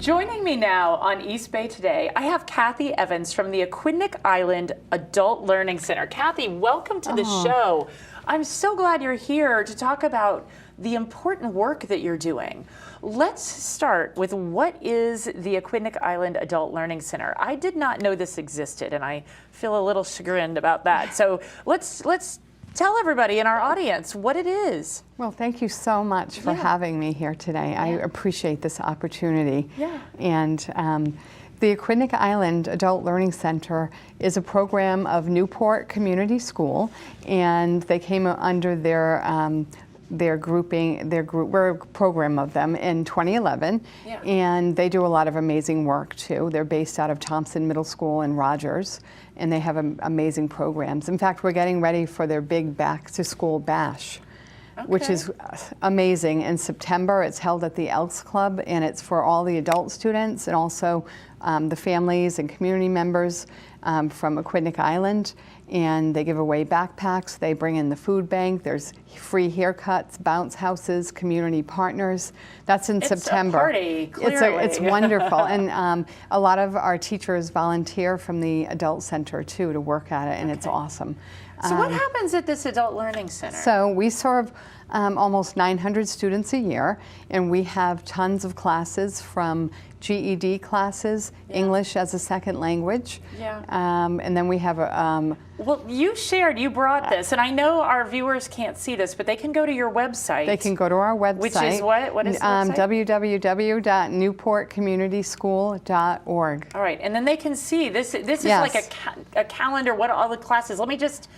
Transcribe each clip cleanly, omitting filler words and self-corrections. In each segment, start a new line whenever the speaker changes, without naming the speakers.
Joining me now on East Bay Today, I have Kathy Evans from the Aquidneck Island Adult Learning Center. Kathy, welcome to the show. I'm so glad you're here to talk about the important work that you're doing. Let's start with, what is the Aquidneck Island Adult Learning Center? I did not know this existed, and I feel a little chagrined about that. So let's tell everybody in our audience what it is.
Well, thank you so much for having me here today. I appreciate this opportunity. And the Aquidneck Island Adult Learning Center is a program of Newport Community School, and they came under their grouping, we're a program of them in 2011, and they do a lot of amazing work too. They're based out of Thompson Middle School in Rogers, and they have amazing programs. In fact, we're getting ready for their big back-to-school bash, which is amazing. In September, it's held at the Elks Club, and it's for all the adult students and also the families and community members from Aquidneck Island. And they give away backpacks, they bring in the food bank, there's free haircuts, bounce houses, community partners. That's in September.
It's a party, clearly.
It's wonderful. And a lot of our teachers volunteer from the adult center too to work at it, and it's awesome.
So what happens at this Adult Learning Center?
So we serve almost 900 students a year, and we have tons of classes from GED classes, English as a second language, and then we have a...
well, you brought this, and I know our viewers can't see this, but they can go to your website.
They can go to our website.
Which is what? What is the website?
www.newportcommunityschool.org.
All right, and then they can see, this is like a calendar, what are all the classes. Let me just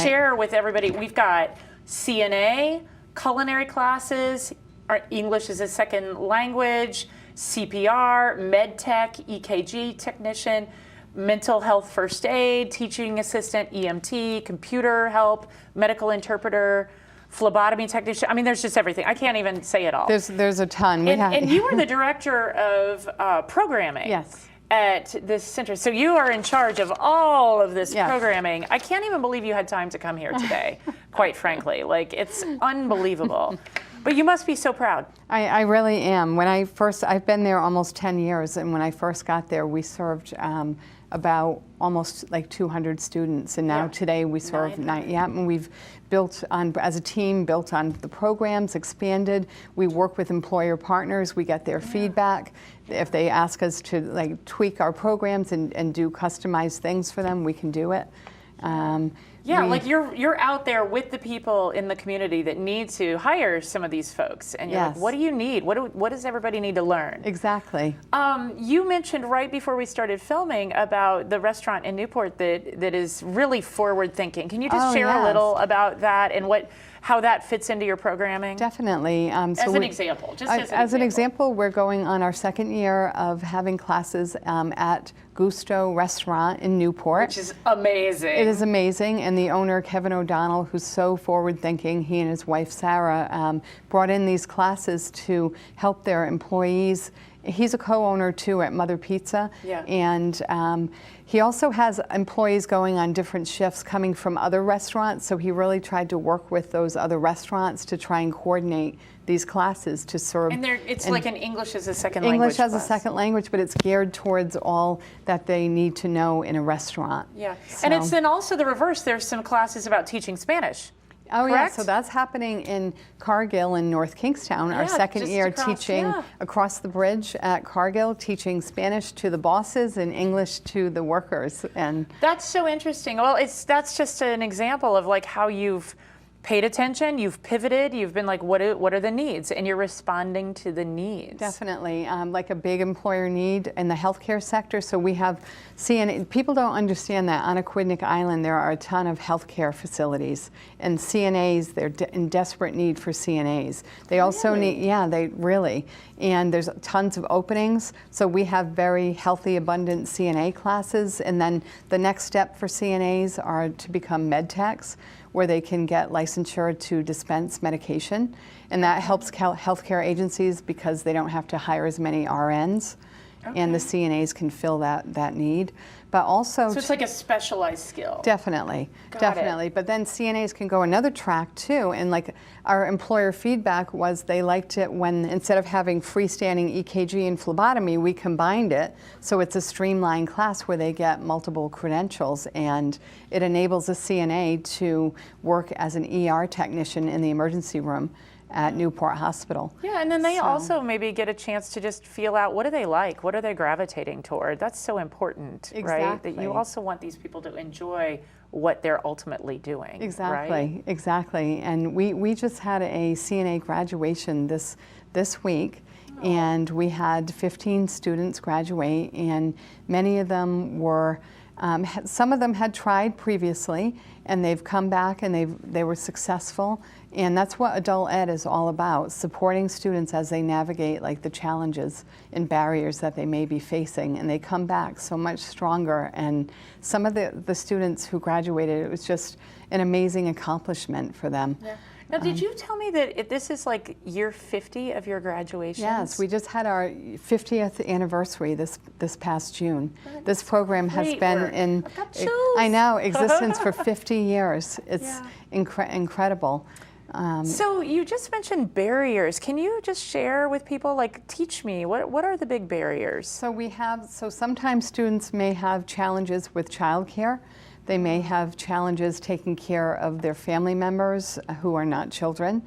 share with everybody. We've got CNA, culinary classes, our English as a second language, CPR, MedTech, EKG technician, mental health first aid, teaching assistant, EMT, computer help, medical interpreter, phlebotomy technician. I mean, there's just everything. I can't even say it all.
There's a ton.
And you are the director of programming. At this center. So you are in charge of all of this programming. I can't even believe you had time to come here today, quite frankly. Like, it's unbelievable. But you must be so proud.
I really am. I've been there almost 10 years, and when I first got there, we served about almost like 200 students, and now today we serve 9. And we've built on, as a team, built on the programs, expanded. We work with employer partners. We get their feedback. If they ask us to like tweak our programs and do customized things for them, we can do it.
Like you're out there with the people in the community that need to hire some of these folks, and you're like, what do you need? What does everybody need to learn?
Exactly.
You mentioned right before we started filming about the restaurant in Newport that is really forward thinking. Can you just share a little about that and how that fits into your programming?
Definitely.
As an example.
As an example, we're going on our second year of having classes at Gusto Restaurant in Newport.
Which is amazing.
It is amazing, and the owner, Kevin O'Donnell, who's so forward-thinking, he and his wife, Sarah, brought in these classes to help their employees. He's a co-owner, too, at Mother Pizza, and he also has employees going on different shifts coming from other restaurants, so he really tried to work with those other restaurants to try and coordinate these classes to serve.
And it's like an English as a second language
English as a second language, but it's geared towards all that they need to know in a restaurant.
And it's then also the reverse. There's some classes about teaching Spanish.
Oh, correct? So that's happening in Cargill in North Kingstown, our second year teaching across the bridge at Cargill, teaching Spanish to the bosses and English to the workers. And
that's so interesting. Well, that's just an example of like how you've paid attention, you've pivoted, you've been like, what are the needs? And you're responding to the needs.
Definitely, like a big employer need in the healthcare sector. So we have CNA, people don't understand that on Aquidneck Island there are a ton of healthcare facilities, and CNAs, they're in desperate need for CNAs. They also need, they really, and there's tons of openings. So we have very healthy, abundant CNA classes, and then the next step for CNAs are to become med techs, where they can get licensure to dispense medication. And that helps healthcare agencies because they don't have to hire as many RNs, and the CNAs can fill that need. but also...
So it's like a specialized skill.
Definitely,
Got it.
But then CNAs can go another track too, and like our employer feedback was they liked it when instead of having freestanding EKG and phlebotomy, we combined it, so it's a streamlined class where they get multiple credentials, and it enables a CNA to work as an ER technician in the emergency room at Newport Hospital.
Yeah, and then they also maybe get a chance to just feel out, what do they like? What are they gravitating toward? That's so important, right? That you also want these people to enjoy what they're ultimately doing.
Exactly, right? And we just had a CNA graduation this week, and we had 15 students graduate, and many of them were, some of them had tried previously, and they've come back and they were successful. And that's what adult ed is all about, supporting students as they navigate like the challenges and barriers that they may be facing, and they come back so much stronger. And some of the students who graduated, it was just an amazing accomplishment for them.
Yeah. Now, did you tell me that this is like year 50 of your graduation?
Yes, we just had our 50th anniversary this past June. This program has been in existence for 50 years. It's incredible.
So you just mentioned barriers. Can you just share with people, like, teach me, what are the big barriers?
So sometimes students may have challenges with childcare. They may have challenges taking care of their family members who are not children.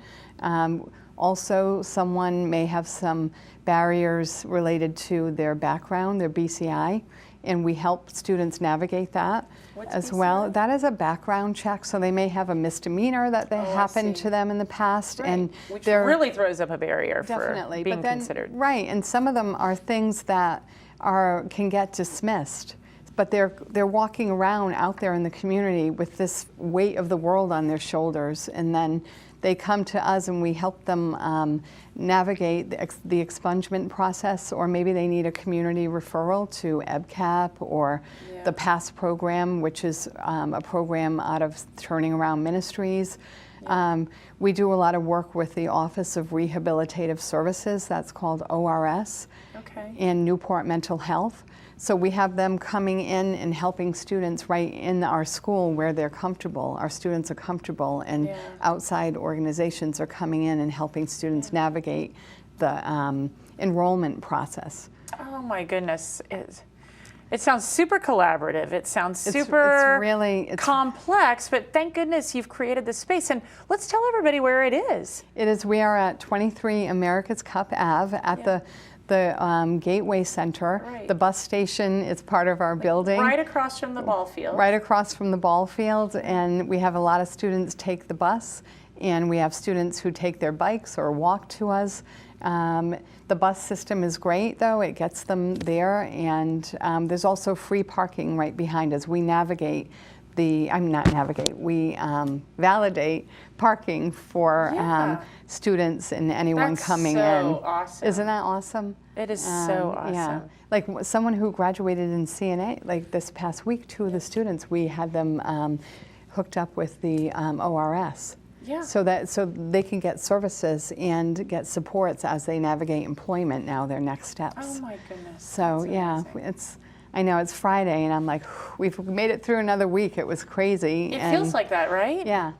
Also, someone may have some barriers related to their background, their BCI, and we help students navigate that as well. That is a background check, so they may have a misdemeanor that happened to them in the past, and
which really throws up a barrier for being considered.
Right, and some of them are things that can get dismissed, but they're walking around out there in the community with this weight of the world on their shoulders, and then they come to us and we help them navigate the expungement process, or maybe they need a community referral to EBCAP or the PASS program, which is a program out of Turning Around Ministries. We do a lot of work with the Office of Rehabilitative Services, that's called ORS, and Newport Mental Health. So we have them coming in and helping students right in our school where they're comfortable. Our students are comfortable, and outside organizations are coming in and helping students navigate the enrollment process.
Oh my goodness. It sounds super collaborative. It sounds super
it's
complex, but thank goodness you've created this space. And let's tell everybody where it is.
We are at 23 America's Cup Ave at the Gateway Center.
Right.
The bus station is part of our building.
Right across from the ball field.
Right across from the ball field, and we have a lot of students take the bus, and we have students who take their bikes or walk to us. The bus system is great, though. It gets them there, and there's also free parking right behind us. We navigate we validate parking for students and anyone coming in.
That's so awesome.
Isn't that awesome?
It is so awesome.
Yeah. Like someone who graduated in CNA, like this past week, 2 of the students, we had them hooked up with the ORS.
Yeah.
So they can get services and get supports as they navigate employment now, their next steps.
Oh my goodness.
So I know it's Friday, and I'm like, we've made it through another week. It was crazy.
It feels like that, right?
Yeah.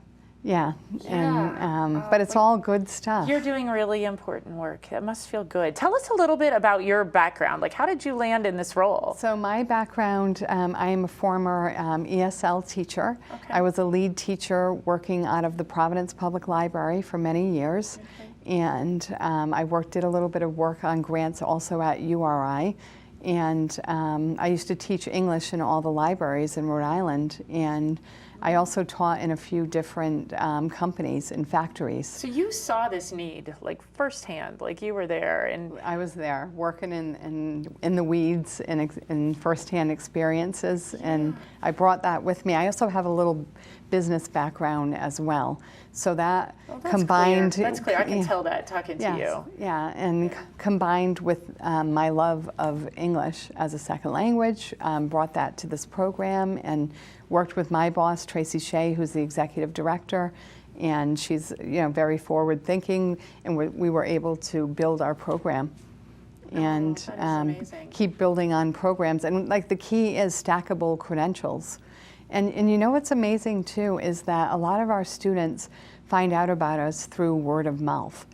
But it's all good stuff.
You're doing really important work. That must feel good. Tell us a little bit about your background. Like, how did you land in this role?
So my background, I am a former ESL teacher. I was a lead teacher working out of the Providence Public Library for many years. And I did a little bit of work on grants also at URI. And I used to teach English in all the libraries in Rhode Island, and I also taught in a few different companies and factories.
So you saw this need, like, firsthand, like you were there, and
I was there working in the weeds and firsthand experiences, and I brought that with me. I also have a little business background as well, so that combined.
That's clear. I can tell that talking to you.
Yeah, and combined with my love of English as a second language, brought that to this program and worked with my boss, Tracy Shea, who's the executive director, and she's very forward thinking, and we were able to build our program. and keep building on programs. And like the key is stackable credentials. And you know what's amazing too is that a lot of our students find out about us through word of mouth.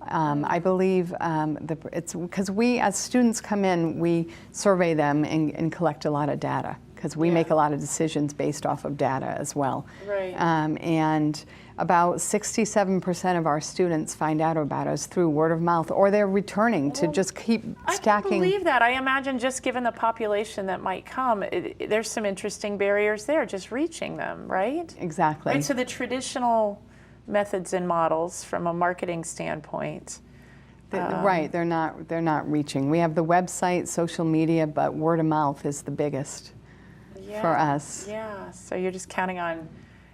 I believe it's because we, as students come in, we survey them and collect a lot of data, because we make a lot of decisions based off of data as well.
Right.
And about 67% of our students find out about us through word of mouth, or they're returning to just keep stacking.
I can believe that. I imagine just given the population that might come, there's some interesting barriers there, just reaching them, right?
Exactly.
Right, so the traditional methods and models from a marketing standpoint.
Right, they're not reaching. We have the website, social media, but word of mouth is the biggest for us.
Yeah, so you're just counting on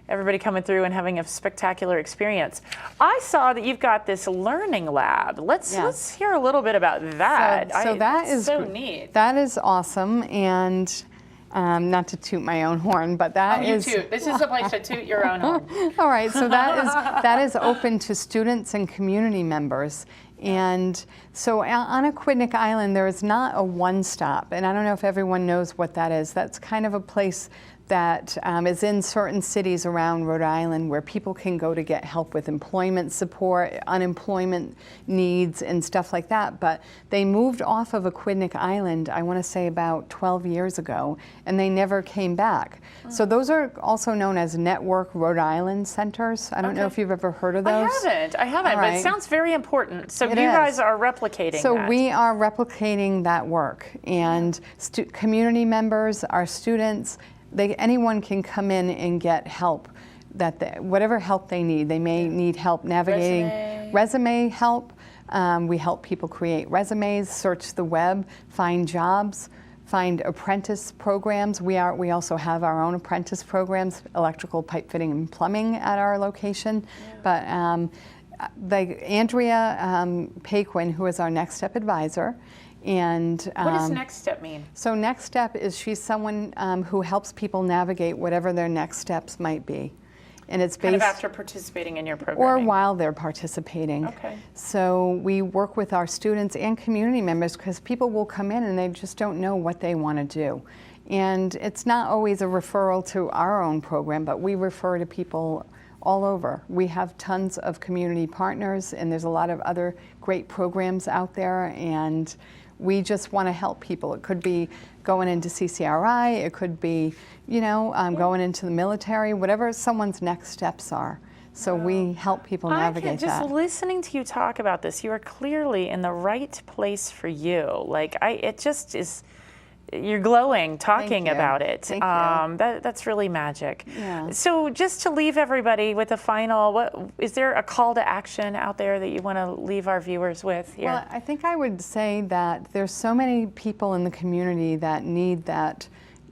everybody coming through and having a spectacular experience. I saw that you've got this learning lab. Let's hear a little bit about that.
So that is
so neat.
That is awesome, and not to toot my own horn, but that is.
You toot. This is the place to toot your own horn.
All right, so that is open to students and community members. And so on Aquidneck Island, there is not a one-stop, and I don't know if everyone knows what that is. That's kind of a place that is in certain cities around Rhode Island where people can go to get help with employment support, unemployment needs, and stuff like that. But they moved off of Aquidneck Island, I want to say about 12 years ago, and they never came back. So those are also known as Network Rhode Island Centers. I don't know if you've ever heard of those.
I haven't, but it sounds very important. So you guys are replicating that.
So we are replicating that work, and community members, our students, anyone can come in and get help, whatever help they need. They may need help navigating resume help. We help people create resumes, search the web, find jobs, find apprentice programs. We also have our own apprentice programs, electrical, pipe fitting, and plumbing at our location. But Andrea Paquin, who is our Next Step advisor, and
what does next step mean?
So next step is she's someone who helps people navigate whatever their next steps might be. And it's
kind of after participating in your program.
Or while they're participating.
Okay.
So we work with our students and community members, because people will come in and they just don't know what they want to do. And it's not always a referral to our own program, but we refer to people all over. We have tons of community partners, and there's a lot of other great programs out there, and we just want to help people. It could be going into CCRI, it could be, going into the military, whatever someone's next steps are. So we help people navigate that.
Just listening to you talk about this, you are clearly in the right place for you. It just is. You're glowing talking about it.
Thank you.
That's really magic.
Yeah.
So just to leave everybody with a final, is there a call to action out there that you want to leave our viewers with here?
Well, I think I would say that there's so many people in the community that need that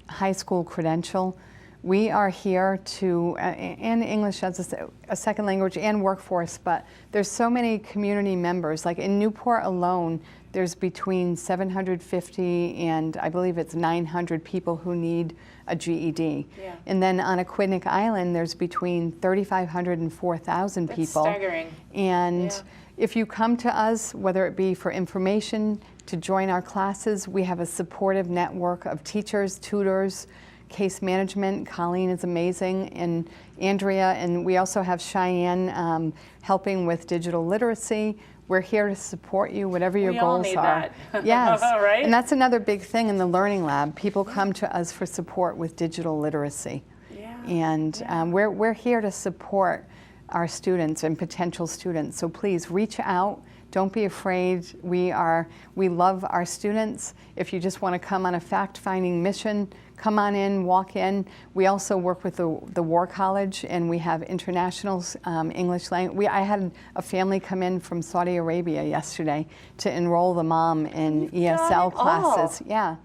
high school credential. We are here to, and English as a second language and workforce, but there's so many community members. Like in Newport alone, there's between 750 and I believe it's 900 people who need a GED. Yeah. And then on Aquidneck Island, there's between 3,500 and 4,000 people.
That's staggering.
And if you come to us, whether it be for information, to join our classes, we have a supportive network of teachers, tutors, case management. Colleen is amazing, and Andrea, and we also have Cheyenne helping with digital literacy. We're here to support you, whatever your goals are. Yes,
right?
And that's another big thing in the Learning Lab. People come to us for support with digital literacy. Yeah. And we're here to support our students and potential students. So please reach out. Don't be afraid. We love our students. If you just want to come on a fact-finding mission, come on in, walk in. We also work with the War College, and we have international English language. I had a family come in from Saudi Arabia yesterday to enroll the mom in ESL classes. Yeah.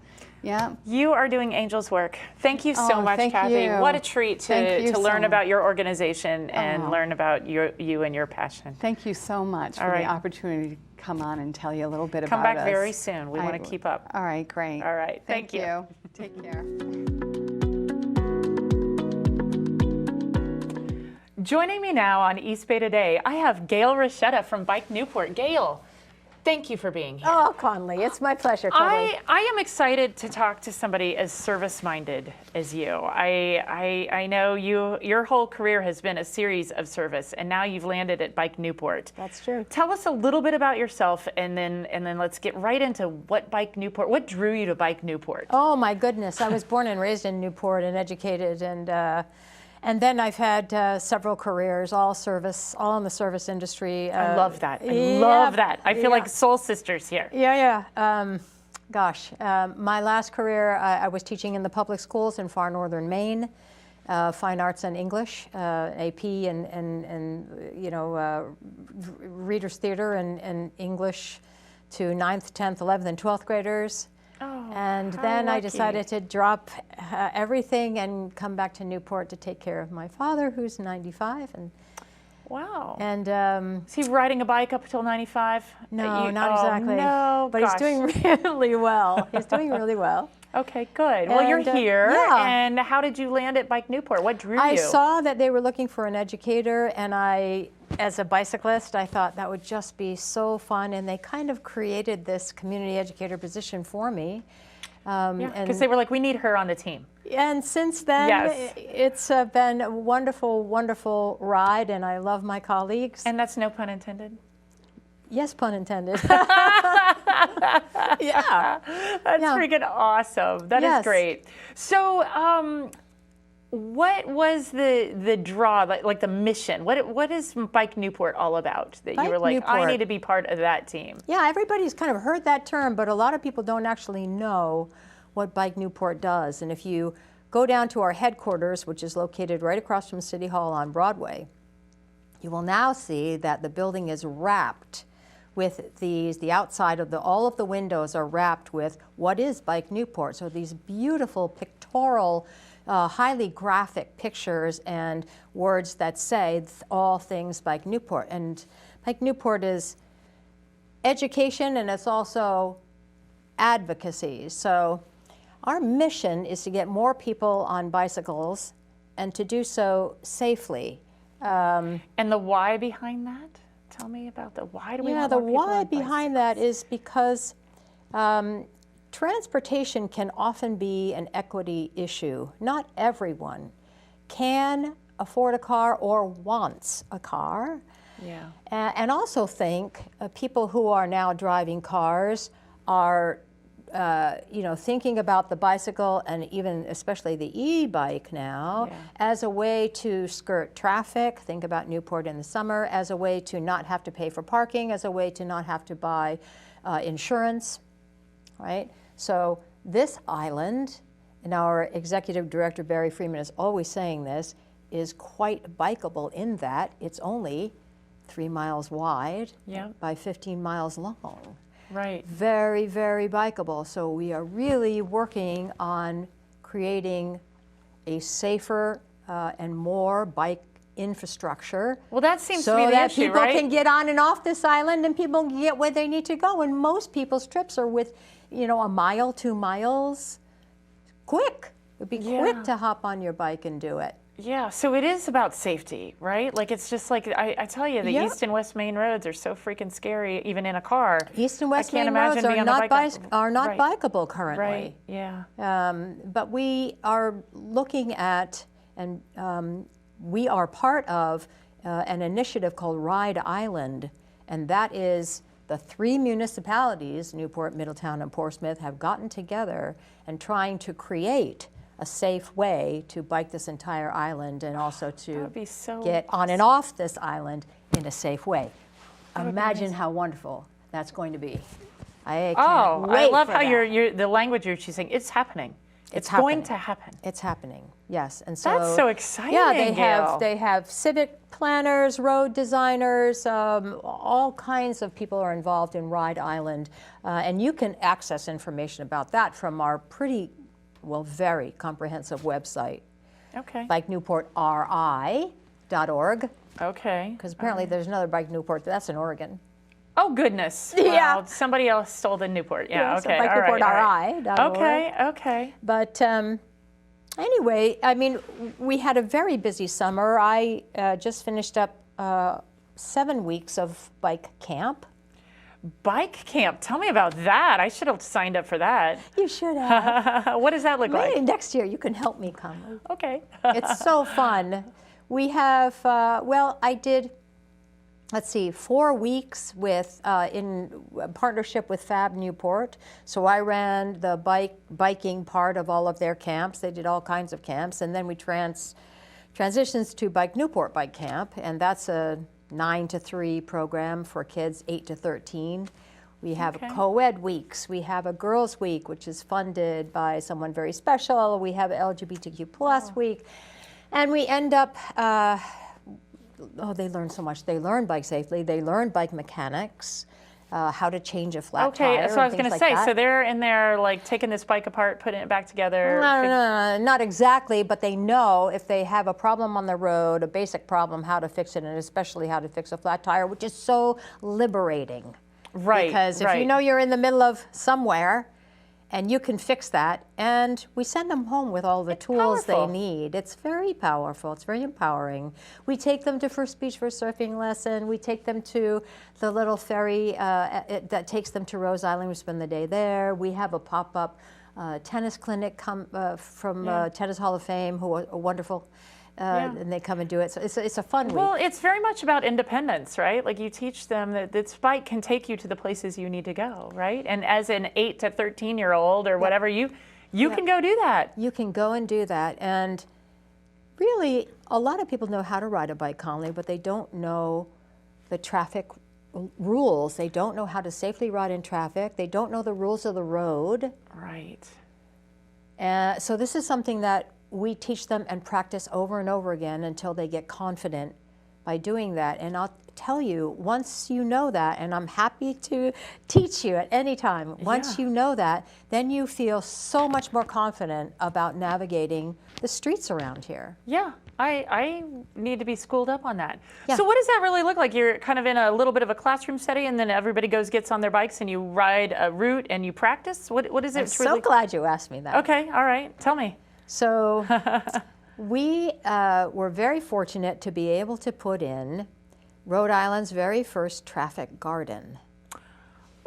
Yeah.
You are doing Angel's work. Thank you so much, Kathy.
You.
What a treat to learn about your organization and learn about you and your passion.
Thank you so much for the opportunity to come on and tell you a little bit about us.
Come back very soon. We want to keep up.
All right, great.
All right. Thank you.
Take care.
Joining me now on East Bay Today, I have Gail Ruscetta from Bike Newport. Gail, Thank you for being here.
Oh, Conley, it's my pleasure. Totally.
I am excited to talk to somebody as service-minded as you. I know your whole career has been a series of service, and now you've landed at Bike Newport.
That's true.
Tell us a little bit about yourself, and then let's get right into what drew you to Bike Newport.
Oh my goodness, I was born and raised in Newport and educated, and then I've had several careers, all in the service industry.
I love that. I love that. I feel like soul sisters here.
Yeah. My last career, I was teaching in the public schools in far northern Maine, fine arts and English, AP and readers theater and English to 9th, 10th, 11th, and 12th graders.
Oh,
and then I decided to drop everything and come back to Newport to take care of my father, who's 95.
Wow.
And
is he riding a bike up until 95?
No, not exactly.
No,
but
gosh.
he's doing really well. He's doing really well.
Okay, good. Well, you're here.
Yeah.
And how did you land at Bike Newport? What drew you?
I saw that they were looking for an educator, and as a bicyclist, I thought that would just be so fun, and they kind of created this community educator position for me.
Because they were like, we need her on the team.
And since then, it's been a wonderful, wonderful ride, and I love my colleagues.
And that's no pun intended?
Yes, pun intended.
Yeah. That's freaking awesome. That is great. So, what was the draw, like the mission? What is Bike Newport all about? That you were like,
Newport.
I need to be part of that team.
Yeah, everybody's kind of heard that term, but a lot of people don't actually know what Bike Newport does. And if you go down to our headquarters, which is located right across from City Hall on Broadway, you will now see that the building is wrapped with the outside of all of the windows are wrapped with what is Bike Newport. So these beautiful pictorial, highly graphic pictures and words that say all things Bike Newport. And Bike Newport is education, and it's also advocacy. So our mission is to get more people on bicycles and to do so safely.
And the why behind that? Tell me about the why do we want
the
more people
why
on
behind that is because transportation can often be an equity issue. Not everyone can afford a car or wants a car.
Yeah.
And also think people who are now driving cars are thinking about the bicycle and even especially the e-bike now as a way to skirt traffic. Think about Newport in the summer as a way to not have to pay for parking, as a way to not have to buy insurance, right? So this island, and our executive director Barry Freeman is always saying this, is quite bikeable in that it's only 3 miles wide by 15 miles long.
Right.
Very, very bikeable. So we are really working on creating a safer and more bike infrastructure.
Well, that seems to be
so
the
that
issue,
people
right?
can get on and off this island and people can get where they need to go. And most people's trips are with, a mile, 2 miles, quick. It'd be quick to hop on your bike and do it.
Yeah, so it is about safety, right? Like it's just like, I tell you, the East and West Main roads are so freaking scary, even in a car.
East and West Main roads are not bikeable currently.
Right, yeah.
But we are looking at, and we are part of an initiative called Ride Island, and that is the 3 municipalities, Newport, Middletown, and Portsmouth, have gotten together and trying to create a safe way to bike this entire island and also to get on and off this island in a safe way. Imagine how wonderful that's going to be. I can't wait
I love
for
how
that.
the language you're choosing. It's happening. It's
happening.
going to happen.
It's happening. Yes, and so
that's so exciting.
Yeah, they have civic planners, road designers, all kinds of people are involved in Ride Island, and you can access information about that from our very comprehensive website.
Okay.
BikeNewportRI.org.
Okay.
Because apparently there's another Bike Newport, that's in Oregon.
Oh, goodness.
Yeah.
Well, somebody else stole the Newport. Yeah,
so
okay.
BikeNewportRI.org.
Okay.
But anyway, I mean, we had a very busy summer. I just finished up 7 weeks of bike camp.
bike camp. Tell me about that. I should have signed up for that.
You should have.
What does that look like?
Maybe next year you can help me come.
Okay.
It's so fun. We have, well, I did, let's see, 4 weeks with in partnership with Fab Newport. So I ran the biking part of all of their camps. They did all kinds of camps, and then we transitions to Bike Newport Bike Camp, and that's a 9 to 3 program for kids 8 to 13. We have co-ed weeks. We have a girls week, which is funded by someone very special. We have LGBTQ plus week, and we end up. They learn so much. They learn bike safely. They learn bike mechanics, how to change a flat tire.
Okay, so I was going to say, so they're in there like taking this bike apart, putting it back together.
No, not exactly, but they know if they have a problem on the road, a basic problem, how to fix it, and especially how to fix a flat tire, which is so liberating.
Right.
Because if you know you're in the middle of somewhere, and you can fix that, and we send them home with all the tools they need. It's very powerful. It's very empowering. We take them to First Beach for a surfing lesson. We take them to the little ferry that takes them to Rose Island. We spend the day there. We have a pop-up tennis clinic from Tennis Hall of Fame, who are wonderful. And they come and do it. So it's a fun week.
Well, it's very much about independence, right? Like you teach them that this bike can take you to the places you need to go, right? And as an 8 to 13-year-old or whatever, you can go do that.
You can go and do that. And really, a lot of people know how to ride a bike, Conley, but they don't know the traffic rules. They don't know how to safely ride in traffic. They don't know the rules of the road.
Right.
So this is something that we teach them and practice over and over again until they get confident by doing that. And I'll tell you, once you know that, and I'm happy to teach you at any time, once you know that, then you feel so much more confident about navigating the streets around here.
Yeah, I need to be schooled up on that. Yeah. So what does that really look like? You're kind of in a little bit of a classroom setting, and then everybody gets on their bikes and you ride a route and you practice? What is it?
I'm so glad you asked me that.
Okay, all right, tell me.
So we were very fortunate to be able to put in Rhode Island's very first traffic garden.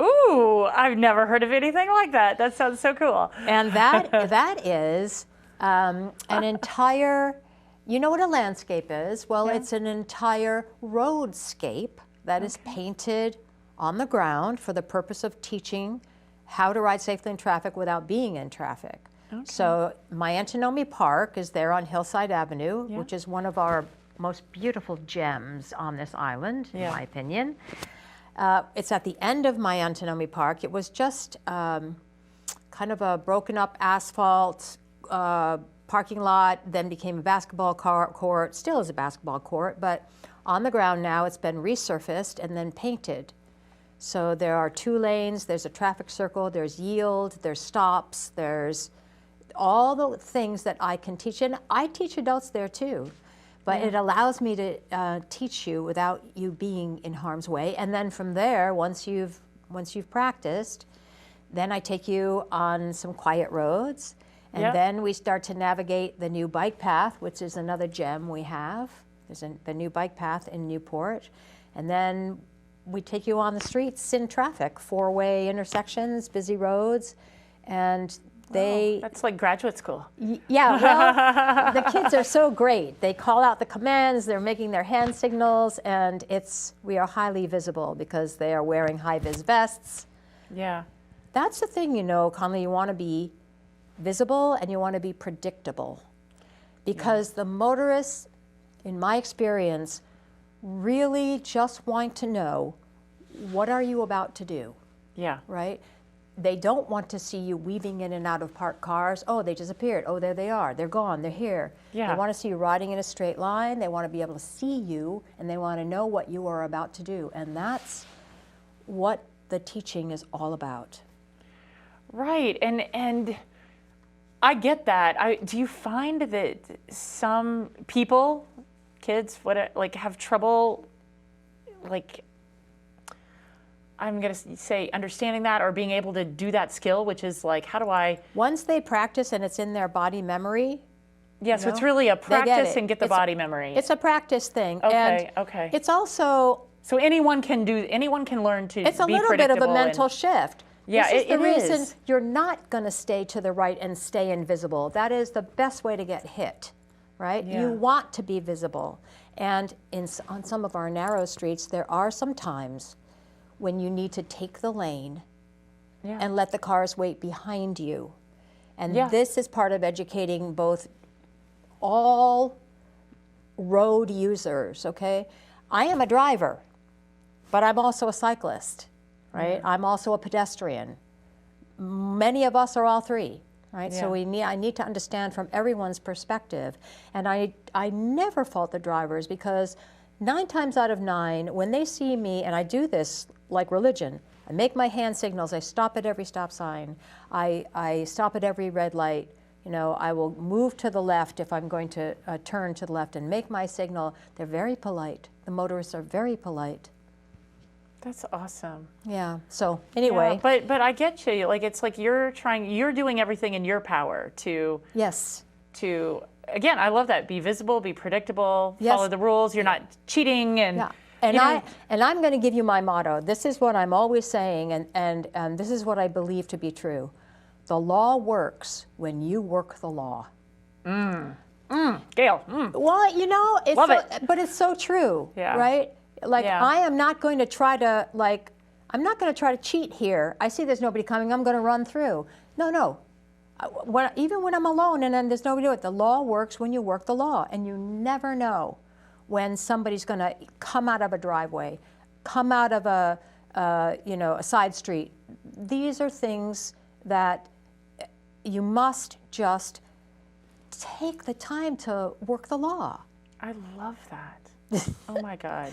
Ooh, I've never heard of anything like that. That sounds so cool.
And that is an entire, you know what a landscape is? Well, it's an entire roadscape that is painted on the ground for the purpose of teaching how to ride safely in traffic without being in traffic. Okay. So Myantonomy Park is there on Hillside Avenue, which is one of our most beautiful gems on this island, in my opinion. It's at the end of Myantonomy Park. It was just kind of a broken up asphalt parking lot, then became a basketball court, still is a basketball court, but on the ground now it's been resurfaced and then painted. So there are 2 lanes, there's a traffic circle, there's yield, there's stops, there's all the things that I can teach, and I teach adults there too. But it allows me to teach you without you being in harm's way. And then from there, once you've practiced, then I take you on some quiet roads, and then we start to navigate the new bike path, which is another gem we have. There's the new bike path in Newport, and then we take you on the streets in traffic, 4-way intersections, busy roads, and
that's like graduate school.
Yeah, well, the kids are so great. They call out the commands, they're making their hand signals, and we are highly visible because they are wearing high-vis vests.
Yeah.
That's the thing, Conley, you want to be visible and you want to be predictable. Because the motorists, in my experience, really just want to know, what are you about to do? Yeah. Right? They don't want to see you weaving in and out of parked cars. Oh, they disappeared. Oh, there they are. They're gone. They're here. Yeah. They want to see you riding in a straight line. They want to be able to see you, and they want to know what you are about to do. And that's what the teaching is all about.
Right. And I get that. Do you find that some people, kids, have trouble, I'm going to say understanding that or being able to do that skill, which is how do I...
Once they practice and it's in their body memory.
Yeah, so it's really a practice and get the body memory.
It's a practice thing.
Okay,
and it's also,
So anyone can learn to
It's a
be
little bit of a
predictable
mental shift.
Yeah,
this is the reason
is.
You're not going to stay to the right and stay invisible. That is the best way to get hit, right?
Yeah.
You want to be visible. And on some of our narrow streets, there are some times when you need to take the lane and let the cars wait behind you. And this is part of educating both all road users, okay? I am a driver, but I'm also a cyclist, right? I'm also a pedestrian. Many of us are all three, right? So I need to understand from everyone's perspective. And I never fault the drivers, because 9 times out of 9, when they see me, and I do this like religion, I make my hand signals, I stop at every stop sign, I stop at every red light, you know, I will move to the left if I'm going to turn to the left and make my signal. They're very polite. The motorists are very polite.
That's awesome.
Yeah, so anyway.
Yeah, but I get you. Like, it's like you're doing everything in your power to.
Yes.
To, again, I love that. Be visible, be predictable, follow the rules. You're not cheating and.
Yeah. And I'm going to give you my motto. This is what I'm always saying, and this is what I believe to be true. The law works when you work the law.
Gail.
Well, you know, but it's so true, right? Like, I am not going to try to, I'm not going to try to cheat here. I see there's nobody coming, I'm going to run through. No. Even when I'm alone and then there's nobody to it, the law works when you work the law, and you never know when somebody's going to come out of a driveway, come out of a side street. These are things that you must just take the time to work the law.
I love that. Oh my God.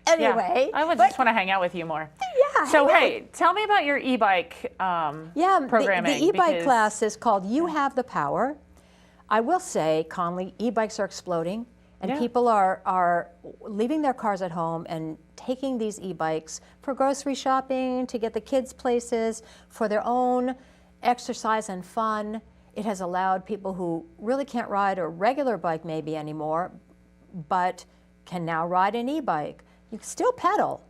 Anyway.
I would just want to hang out with you more.
Yeah.
So hey, tell me about your e-bike programming.
The e-bike class is called You Have the Power. I will say, Conley, e-bikes are exploding. And people are leaving their cars at home and taking these e-bikes for grocery shopping, to get the kids places, for their own exercise and fun. It has allowed people who really can't ride a regular bike maybe anymore, but can now ride an e-bike. You can still pedal.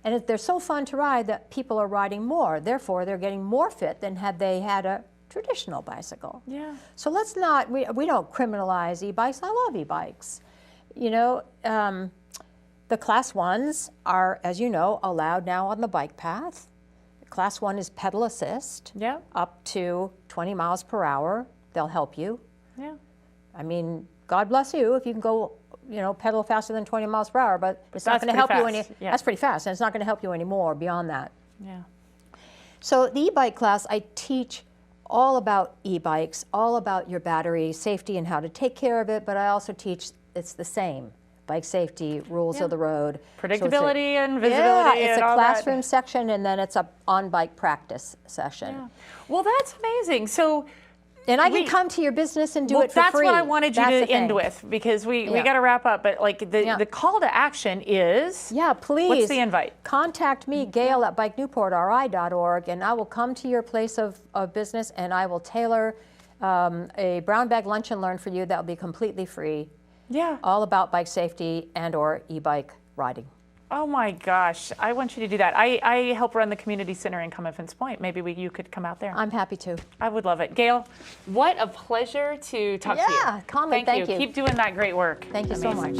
And they're so fun to ride that people are riding more. Therefore, they're getting more fit than had they had a traditional bicycle. Yeah. So let's not, we don't criminalize e-bikes. I love e-bikes. You know, the class 1s are, as you know, allowed now on the bike path. Class 1 is pedal assist. Yeah. Up to 20 miles per hour. They'll help you. Yeah. I mean, God bless you if you can go, pedal faster than 20 miles per hour, but it's not going to help you any. Yeah. That's pretty fast, and it's not going to help you anymore beyond that. Yeah. So the e-bike class, I teach all about e-bikes, all about your battery safety and how to take care of it, but I also teach it's the same. Bike safety, rules of the road.
Predictability and visibility.
Yeah, it's a classroom section, and then it's a on-bike practice session.
Yeah. Well, that's amazing. So,
and I can come to your business and do it for free.
That's what I wanted you to end with, because we got to wrap up. But like the call to action is, please. What's the invite?
Contact me, Gail at bikenewportri.org, and I will come to your place of business, and I will tailor a brown bag lunch and learn for you that will be completely free. Yeah. All about bike safety and or e-bike riding.
Oh my gosh, I want you to do that. I help run the community center in Infants Point. Maybe you could come out there.
I'm happy to.
I would love it. Gail, what a pleasure to talk to you.
Yeah, Conley, thank you.
Keep doing that great work.
Thank you so much.